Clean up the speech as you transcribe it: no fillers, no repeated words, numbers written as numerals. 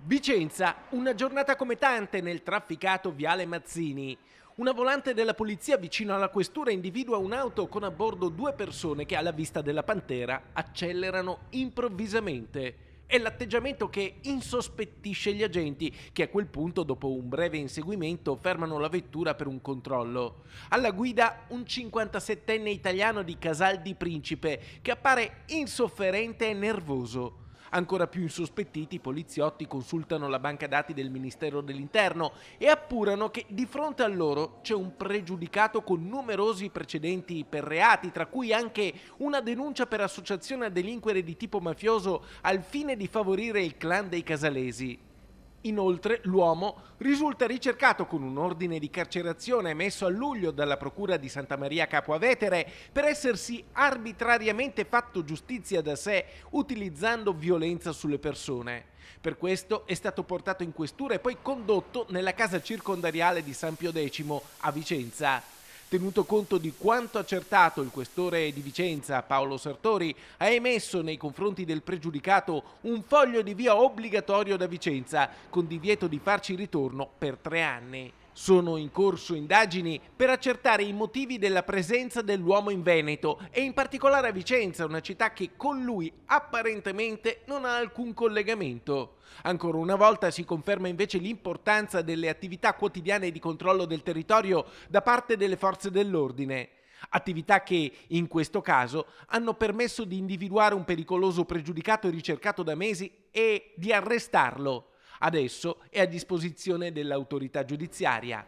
Vicenza, una giornata come tante nel trafficato Viale Mazzini. Una volante della polizia vicino alla questura individua un'auto con a bordo due persone che alla vista della Pantera accelerano improvvisamente. È l'atteggiamento che insospettisce gli agenti, che a quel punto, dopo un breve inseguimento, fermano la vettura per un controllo. Alla guida un 57enne italiano di Casal di Principe, che appare insofferente e nervoso. Ancora più insospettiti, i poliziotti consultano la banca dati del Ministero dell'Interno e appurano che di fronte a loro c'è un pregiudicato con numerosi precedenti per reati, tra cui anche una denuncia per associazione a delinquere di tipo mafioso al fine di favorire il clan dei Casalesi. Inoltre, l'uomo risulta ricercato con un ordine di carcerazione emesso a luglio dalla Procura di Santa Maria Capua Vetere per essersi arbitrariamente fatto giustizia da sé utilizzando violenza sulle persone. Per questo è stato portato in questura e poi condotto nella casa circondariale di San Pio X a Vicenza. Tenuto conto di quanto accertato, il questore di Vicenza, Paolo Sartori, ha emesso nei confronti del pregiudicato un foglio di via obbligatorio da Vicenza, con divieto di farci ritorno per 3 anni. Sono in corso indagini per accertare i motivi della presenza dell'uomo in Veneto e in particolare a Vicenza, una città che con lui apparentemente non ha alcun collegamento. Ancora una volta si conferma invece l'importanza delle attività quotidiane di controllo del territorio da parte delle forze dell'ordine. Attività che, in questo caso, hanno permesso di individuare un pericoloso pregiudicato ricercato da mesi e di arrestarlo. Adesso è a disposizione dell'autorità giudiziaria.